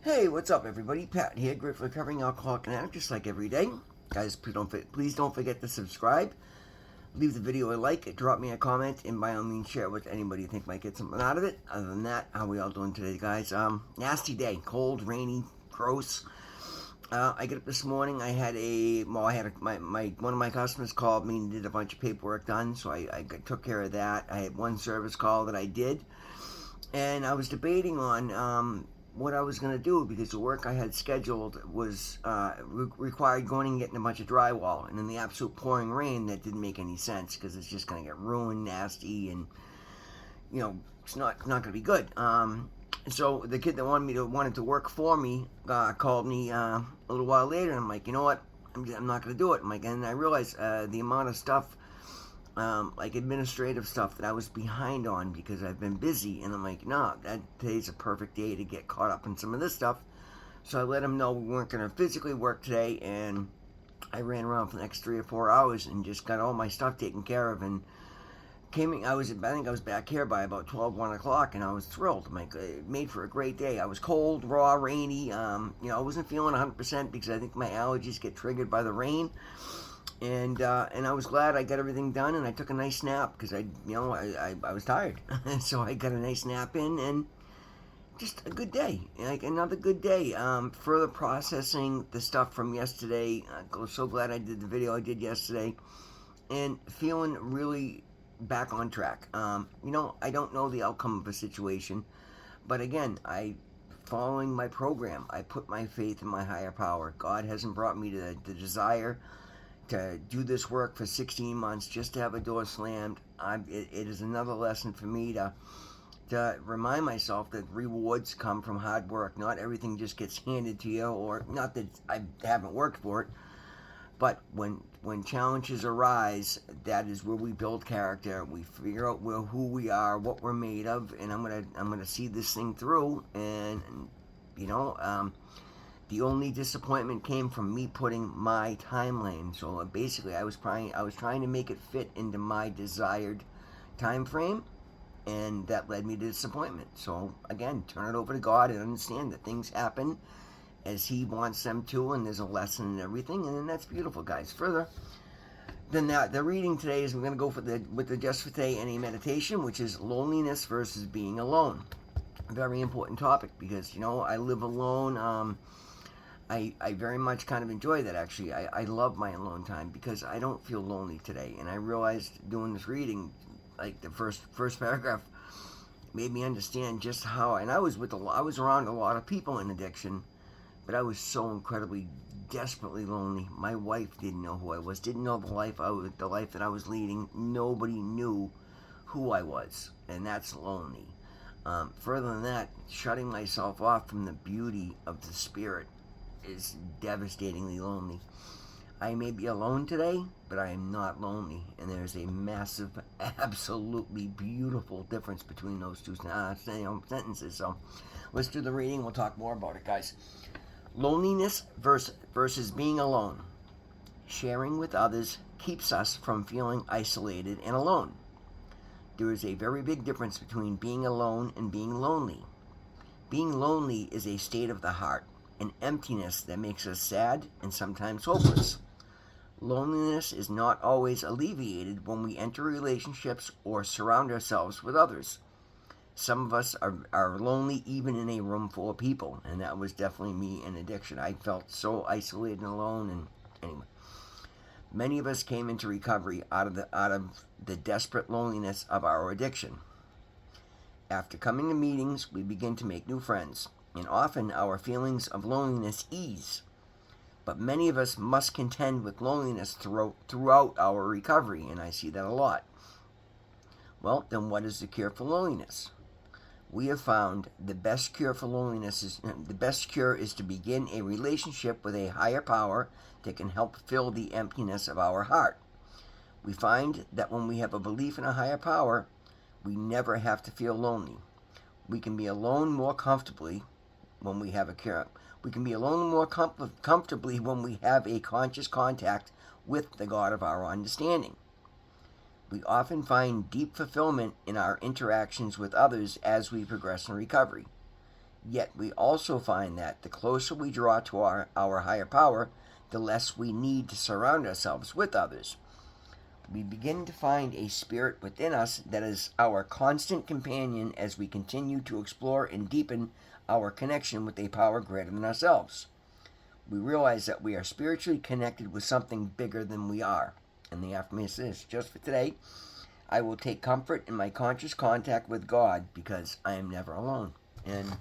Hey, what's up, everybody? Pat here, grateful recovering alcoholic and addict, just like every day. Guys, please don't forget to subscribe. Leave the video a like, drop me a comment, and by all means share it with anybody you think might get something out of it. Other than that, how we all doing today, guys? Nasty day, cold, rainy, gross. I get up this morning. One of my customers called me and did a bunch of paperwork done, so I took care of that. I had one service call that I did, and I was debating on what I was going to do because the work I had scheduled was required going and getting a bunch of drywall, and in the absolute pouring rain, that didn't make any sense because it's just going to get ruined, nasty, and it's not going to be good. So the kid that wanted to work for me called me a little while later, and I'm like, you know what? I'm not going to do it. And I realized the amount of stuff, like administrative stuff, that I was behind on because I've been busy, and I'm like, no, today's a perfect day to get caught up in some of this stuff. So I let him know we weren't going to physically work today, and I ran around for the next 3 or 4 hours and just got all my stuff taken care of, and I think I was back here by about 1 o'clock, and I was thrilled. It made for a great day. I was cold, raw, rainy. I wasn't feeling 100% because I think my allergies get triggered by the rain. And I was glad I got everything done, and I took a nice nap because I was tired. So I got a nice nap in, and just a good day, like another good day. Further processing the stuff from yesterday. I'm so glad I did the video I did yesterday, and feeling really back on track. I don't know the outcome of a situation, but again, following my program. I put my faith in my higher power. God hasn't brought me to the desire to do this work for 16 months just to have a door slammed. It is another lesson for me to remind myself that rewards come from hard work. Not everything just gets handed to you, or not that I haven't worked for it, but when challenges arise, that is where we build character. We figure out who we are, what we're made of, and I'm gonna see this thing through. And the only disappointment came from me putting my timeline. So basically, I was trying to make it fit into my desired time frame, and that led me to disappointment. So again, turn it over to God and understand that things happen as He wants them to, and there's a lesson in everything, and then that's beautiful, guys. Further than that, the reading today is we're going to go with the Just for Today NA meditation, which is loneliness versus being alone. A very important topic because I live alone. I very much kind of enjoy that, actually. I love my alone time because I don't feel lonely today, and I realized doing this reading, like the first paragraph, made me understand just how. And I was around a lot of people in addiction, but I was so incredibly, desperately lonely. My wife didn't know who I was, didn't know the life that I was leading. Nobody knew who I was, and that's lonely. Further than that, shutting myself off from the beauty of the spirit is devastatingly lonely. I may be alone today, but I am not lonely, and there's a massive, absolutely beautiful difference between those two sentences. So let's do the reading. We'll talk more about it, guys. Loneliness versus being alone. Sharing with others keeps us from feeling isolated and alone. There is a very big difference between being alone and being lonely. Being lonely is a state of the heart, an emptiness that makes us sad and sometimes hopeless. Loneliness is not always alleviated when we enter relationships or surround ourselves with others. Some of us are lonely even in a room full of people, and that was definitely me in addiction. I felt so isolated and alone, and anyway. Many of us came into recovery out of the desperate loneliness of our addiction. After coming to meetings, we begin to make new friends, and often our feelings of loneliness ease. But many of us must contend with loneliness throughout our recovery, and I see that a lot. Well, then what is the cure for loneliness? We have found the best cure is to begin a relationship with a higher power that can help fill the emptiness of our heart. We find that when we have a belief in a higher power, we never have to feel lonely. We can be alone more comfortably when we have a cure. We can be alone more comfortably when we have a conscious contact with the God of our understanding. We often find deep fulfillment in our interactions with others as we progress in recovery. Yet we also find that the closer we draw to our higher power, the less we need to surround ourselves with others. We begin to find a spirit within us that is our constant companion as we continue to explore and deepen our connection with a power greater than ourselves. We realize that we are spiritually connected with something bigger than we are. And the affirmation is, just for today, I will take comfort in my conscious contact with God because I am never alone. And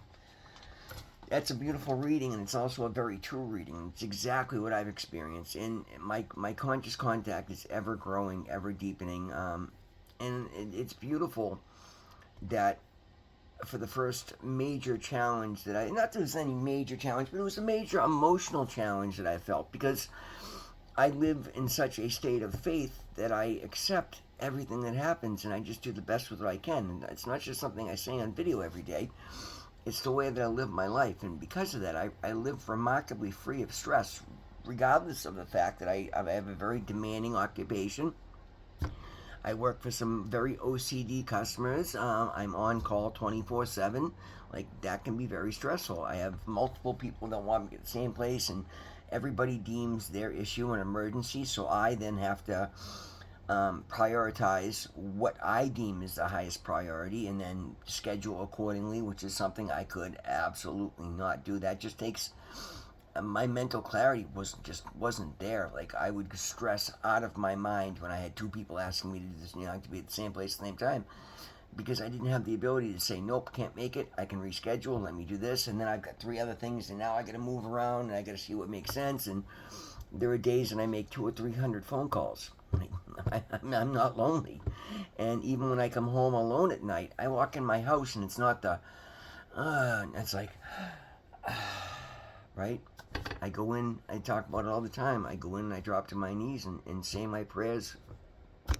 that's a beautiful reading, and it's also a very true reading. It's exactly what I've experienced, and my conscious contact is ever growing, ever deepening, and it's beautiful that for the first major challenge that not that there's any major challenge, but it was a major emotional challenge that I felt because I live in such a state of faith that I accept everything that happens, and I just do the best with what I can. And it's not just something I say on video every day. It's the way that I live my life, and because of that, I live remarkably free of stress, regardless of the fact that I have a very demanding occupation. I work for some very OCD customers. I'm on call 24/7. Like, that can be very stressful. I have multiple people that want me at the same place, and everybody deems their issue an emergency, so I then have to prioritize what I deem is the highest priority and then schedule accordingly, which is something I could absolutely not do. That just takes my mental clarity wasn't there. Like, I would stress out of my mind when I had two people asking me to do this, to be at the same place at the same time, because I didn't have the ability to say, nope, can't make it, I can reschedule, let me do this, and then I've got three other things, and now I got to move around, and I got to see what makes sense. And there are days when I make 200 or 300 phone calls. I'm not lonely. And even when I come home alone at night, I walk in my house and it's not it's like, right? I go in, I talk about it all the time. I go in and I drop to my knees and say my prayers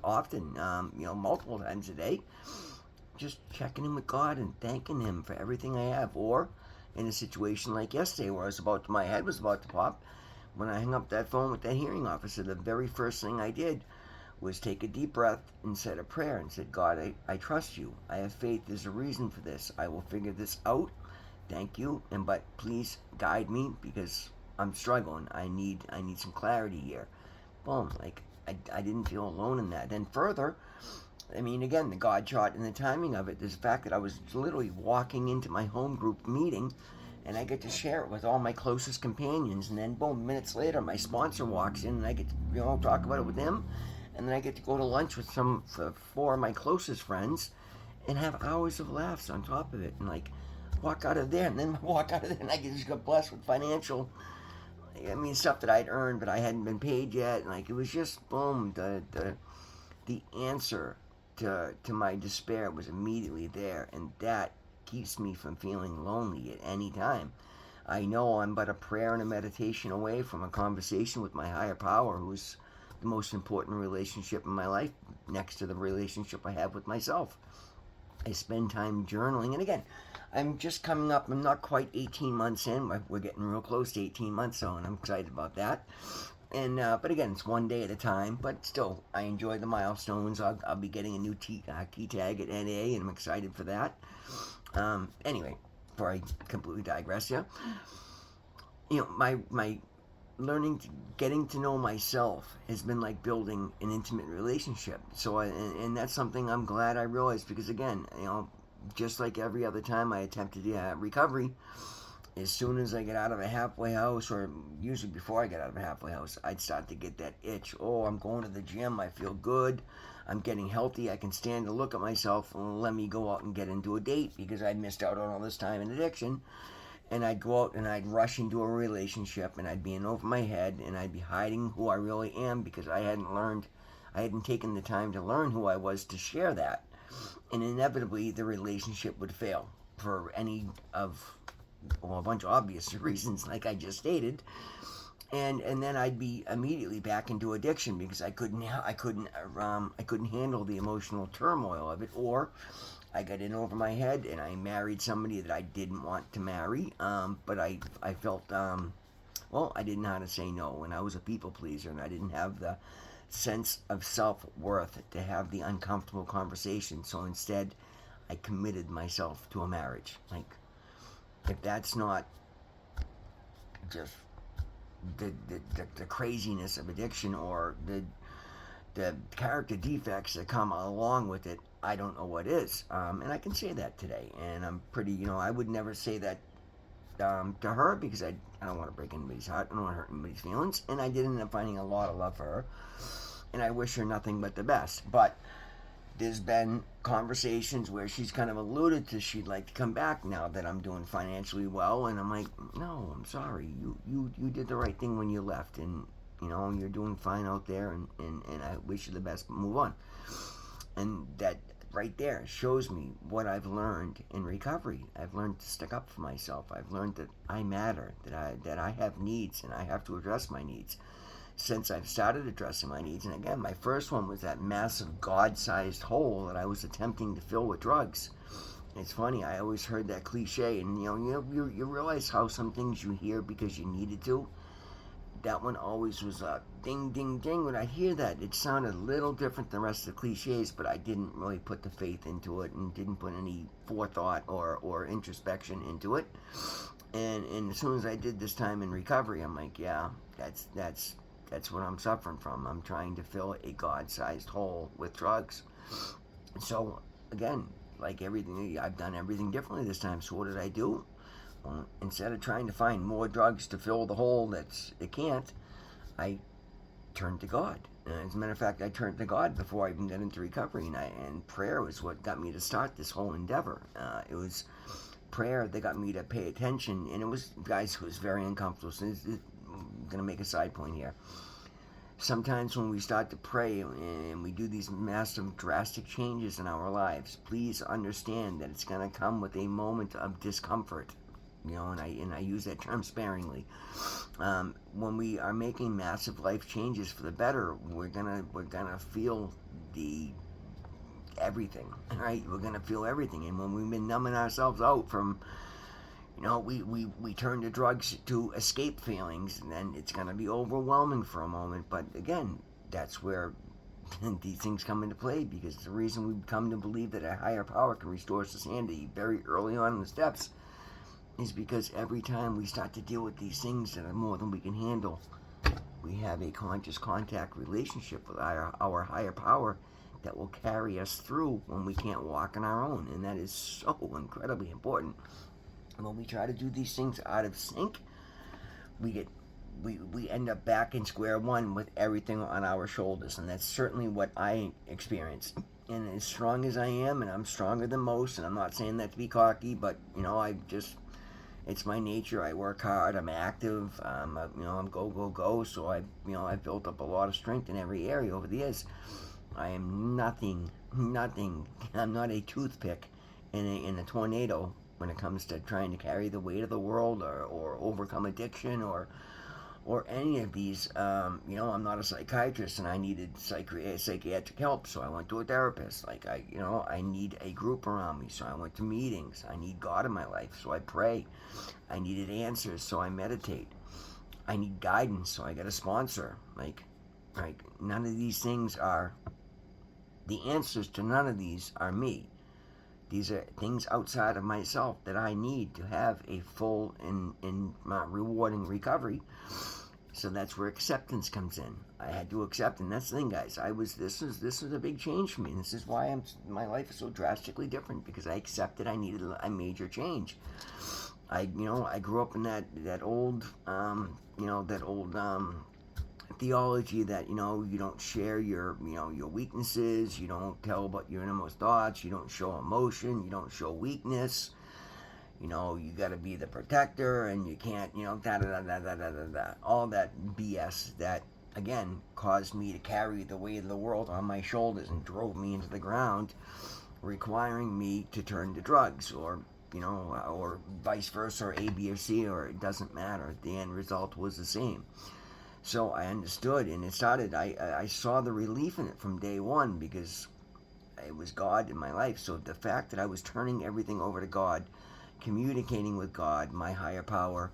often, multiple times a day. Just checking in with God and thanking Him for everything I have. Or in a situation like yesterday where my head was about to pop, when I hung up that phone with that hearing officer, the very first thing I did was take a deep breath and said a prayer and said, God, I trust you. I have faith. There's a reason for this. I will figure this out. Thank you. But please guide me because I'm struggling. I need some clarity here. Boom. Like, I didn't feel alone in that. Then further, again, the God shot and the timing of it, there's the fact that I was literally walking into my home group meeting and I get to share it with all my closest companions, and then boom, minutes later my sponsor walks in and I get to talk about it with him, and then I get to go to lunch with four of my closest friends and have hours of laughs on top of it, and walk out of there and I just got blessed with financial stuff that I'd earned but I hadn't been paid yet, and it was just boom, the answer to my despair was immediately there, and that keeps me from feeling lonely at any time. I know I'm but a prayer and a meditation away from a conversation with my higher power, who's the most important relationship in my life next to the relationship I have with myself. I spend time journaling, and again, I'm just coming up, I'm not quite 18 months in, we're getting real close to 18 months, so, and I'm excited about that. And but again, it's one day at a time. But still, I enjoy the milestones. I'll be getting a new key tag at NA, and I'm excited for that. Anyway, before I completely digress here, my getting to know myself has been like building an intimate relationship. So, and that's something I'm glad I realized, because again, just like every other time I attempted recovery, as soon as I get out of a halfway house, or usually before I get out of a halfway house, I'd start to get that itch. Oh, I'm going to the gym. I feel good. I'm getting healthy. I can stand to look at myself. Let me go out and get into a date, because I'd missed out on all this time in addiction. And I'd go out and I'd rush into a relationship, and I'd be in over my head, and I'd be hiding who I really am, because I hadn't taken the time to learn who I was to share that. And inevitably, the relationship would fail for a bunch of obvious reasons, like I just stated, and then I'd be immediately back into addiction, because I couldn't handle the emotional turmoil of it, or I got in over my head and I married somebody that I didn't want to marry, but I felt I didn't know how to say no, and I was a people pleaser, and I didn't have the sense of self-worth to have the uncomfortable conversation. So instead, I committed myself to a marriage. if that's not just the craziness of addiction, or the character defects that come along with it, I don't know what is. And I can say that today. And I'm pretty, I would never say that to her, because I don't want to break anybody's heart. I don't want to hurt anybody's feelings. And I did end up finding a lot of love for her. And I wish her nothing but the best. But there's been conversations where she's kind of alluded to she'd like to come back now that I'm doing financially well. And I'm like, no, I'm sorry. You did the right thing when you left. And, you're doing fine out there. And I wish you the best. Move on. And that right there shows me what I've learned in recovery. I've learned to stick up for myself. I've learned that I matter, that I have needs, and I have to address my needs. Since I've started addressing my needs, and again, my first one was that massive God-sized hole that I was attempting to fill with drugs. It's funny, I always heard that cliche, and you realize how some things you hear because you needed to. That one always was a ding, ding, ding. When I hear that, it sounded a little different than the rest of the cliches, but I didn't really put the faith into it and didn't put any forethought or introspection into it. And as soon as I did this time in recovery, I'm like, yeah, that's what I'm suffering from. I'm trying to fill a God-sized hole with drugs. So again, like everything, I've done everything differently this time. So what did I do? Well, instead of trying to find more drugs to fill the hole it can't, I turned to God. As a matter of fact, I turned to God before I even got into recovery, and prayer was what got me to start this whole endeavor. It was prayer that got me to pay attention, and it was very uncomfortable. So I'm going to make a side point here. Sometimes when we start to pray and we do these massive, drastic changes in our lives, please understand that it's going to come with a moment of discomfort. And I use that term sparingly. When we are making massive life changes for the better, we're gonna feel everything, right? We're gonna feel everything, and when we've been numbing ourselves out from, we turn to drugs to escape feelings, and then it's gonna be overwhelming for a moment. But again, that's where these things come into play, because the reason we've come to believe that a higher power can restore us to sanity very early on in the steps is because every time we start to deal with these things that are more than we can handle, we have a conscious contact relationship with our higher power that will carry us through when we can't walk on our own. And that is so incredibly important. And when we try to do these things out of sync, we end up back in square one with everything on our shoulders. And that's certainly what I experienced. And as strong as I am, and I'm stronger than most, and I'm not saying that to be cocky, but it's my nature. I work hard. I'm active. I'm go. So I've built up a lot of strength in every area over the years. I am nothing. I'm not a toothpick in a tornado when it comes to trying to carry the weight of the world or overcome addiction or any of these. I'm not a psychiatrist, and I needed psychiatric help, so I went to a therapist. I need a group around me, so I went to meetings. I need God in my life, so I pray. I needed answers, so I meditate. I need guidance, so I got a sponsor. None of these things are the answers to. None of these are me. These are things outside of myself that I need to have a full and rewarding recovery. So that's where acceptance comes in. I had to accept, and that's the thing, guys. This was a big change for me. This is why my life is so drastically different, because I accepted I needed a major change. I grew up in that old theology that you don't share your weaknesses, you don't tell about your innermost thoughts, you don't show emotion, you don't show weakness, you got to be the protector, and you can't all that BS that again caused me to carry the weight of the world on my shoulders and drove me into the ground, requiring me to turn to drugs or vice versa, or A, B, or C, or it doesn't matter. The end result was the same. So I understood, and it started, I saw the relief in it from day one, because it was God in my life. So the fact that I was turning everything over to God, communicating with God, my higher power,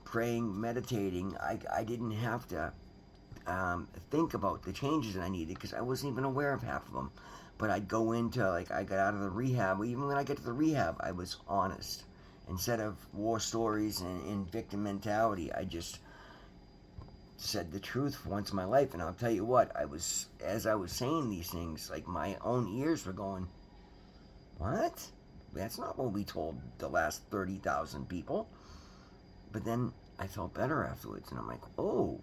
praying, meditating, I didn't have to think about the changes that I needed, because I wasn't even aware of half of them. But I'd go into, I got out of the rehab. Even when I get to the rehab, I was honest. Instead of war stories and victim mentality, I just said the truth for once in my life. And I'll tell you what, as I was saying these things, like my own ears were going, what? That's not what we told the last 30,000 people. But then I felt better afterwards, and I'm like, oh,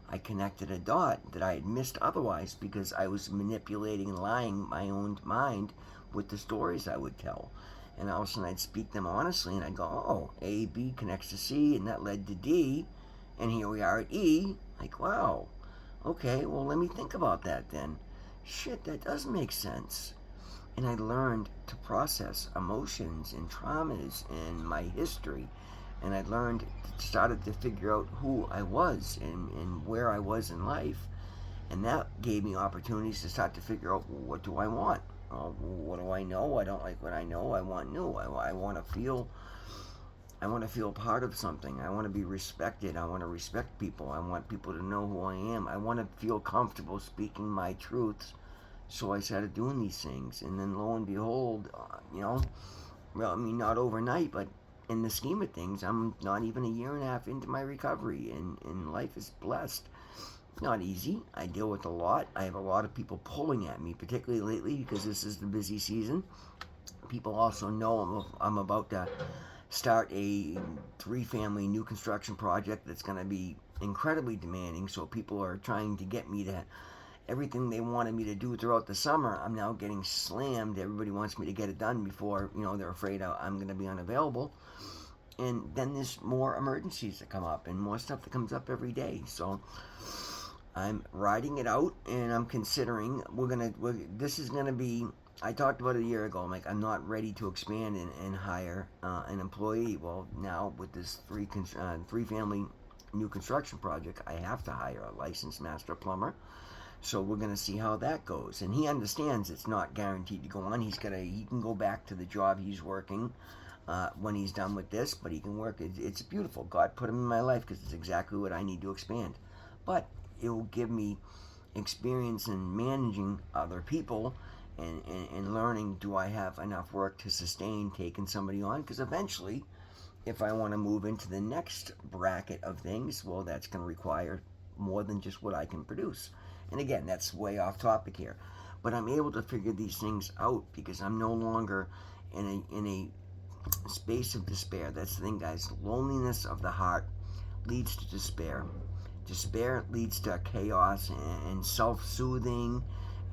I connected a dot that I had missed otherwise because I was manipulating and lying my own mind with the stories I would tell. And all of a sudden I'd speak them honestly, and I'd go, oh, A, B connects to C, and that led to D, and here we are at E. Like, wow, okay, well, let me think about that then. Shit, that does make sense. And I learned to process emotions and traumas and my history. And I started to figure out who I was and where I was in life. And that gave me opportunities to start to figure out, what do I want? What do I know? I don't like what I know. I want new. I want to feel part of something. I want to be respected. I want to respect people. I want people to know who I am. I want to feel comfortable speaking my truths. So I started doing these things, and then lo and behold, well, I mean, not overnight, but in the scheme of things, I'm not even a year and a half into my recovery, and life is blessed. Not easy. I deal with a lot. I have a lot of people pulling at me, particularly lately because this is the busy season. People also know I'm about to start a 3-family new construction project that's going to be incredibly demanding, so people are trying to get me to everything they wanted me to do throughout the summer. I'm now getting slammed. Everybody wants me to get it done before, they're afraid I'm going to be unavailable. And then there's more emergencies that come up and more stuff that comes up every day. So I'm riding it out, and I'm considering this is going to be, I talked about it a year ago. I'm like, I'm not ready to expand and hire an employee. Well, now with this 3-family new construction project, I have to hire a licensed master plumber. So we're going to see how that goes. And he understands it's not guaranteed to go on. He can go back to the job he's working when he's done with this, but he can work. It's beautiful. God put him in my life because it's exactly what I need to expand. But it will give me experience in managing other people and learning, do I have enough work to sustain taking somebody on? Because eventually, if I want to move into the next bracket of things, well, that's going to require more than just what I can produce. And again, that's way off topic here. But I'm able to figure these things out because I'm no longer in a space of despair. That's the thing, guys. Loneliness of the heart leads to despair. Despair leads to chaos and self-soothing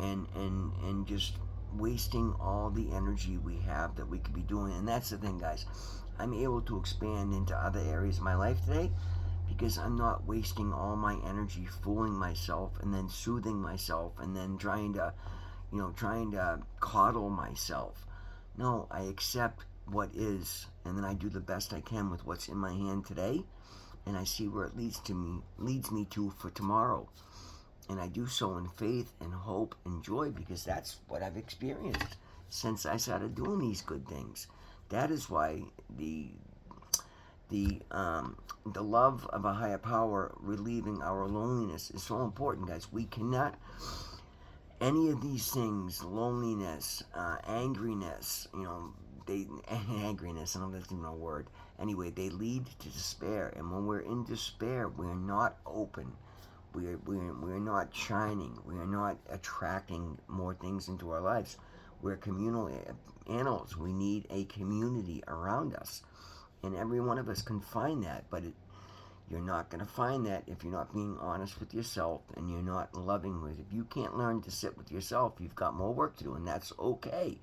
and just wasting all the energy we have that we could be doing. And that's the thing, guys. I'm able to expand into other areas of my life today because I'm not wasting all my energy fooling myself and then soothing myself and then trying to coddle myself. No, I accept what is, and then I do the best I can with what's in my hand today, and I see where it leads me to for tomorrow. And I do so in faith and hope and joy because that's what I've experienced since I started doing these good things. That is why the love of a higher power relieving our loneliness is so important, guys. We cannot, any of these things, loneliness, angriness, angriness, I don't know if that's even a word. Anyway, they lead to despair. And when we're in despair, we're not open. We're not shining. We are not attracting more things into our lives. We're communal animals. We need a community around us. And every one of us can find that, but you're not going to find that if you're not being honest with yourself and you're not loving with it. If you can't learn to sit with yourself, you've got more work to do, and that's okay.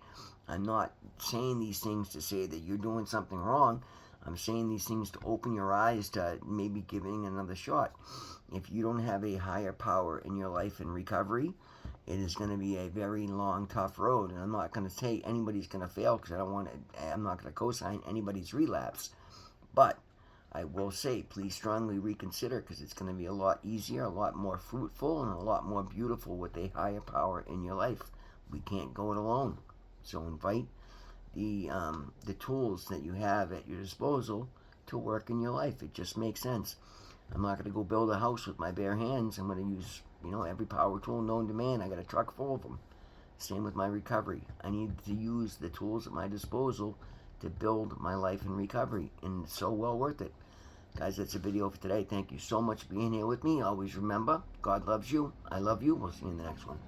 I'm not saying these things to say that you're doing something wrong. I'm saying these things to open your eyes to maybe giving another shot. If you don't have a higher power in your life in recovery, it is going to be a very long, tough road. And I'm not going to say anybody's going to fail because I'm not going to co-sign anybody's relapse. But I will say, please strongly reconsider because it's going to be a lot easier, a lot more fruitful, and a lot more beautiful with a higher power in your life. We can't go it alone. So invite the tools that you have at your disposal to work in your life. It just makes sense. I'm not going to go build a house with my bare hands. I'm going to use, every power tool known to man. I got a truck full of them. Same with my recovery. I need to use the tools at my disposal to build my life in recovery, and it's so well worth it. Guys, that's a video for today. Thank you so much for being here with me. Always remember, God loves you. I love you. We'll see you in the next one.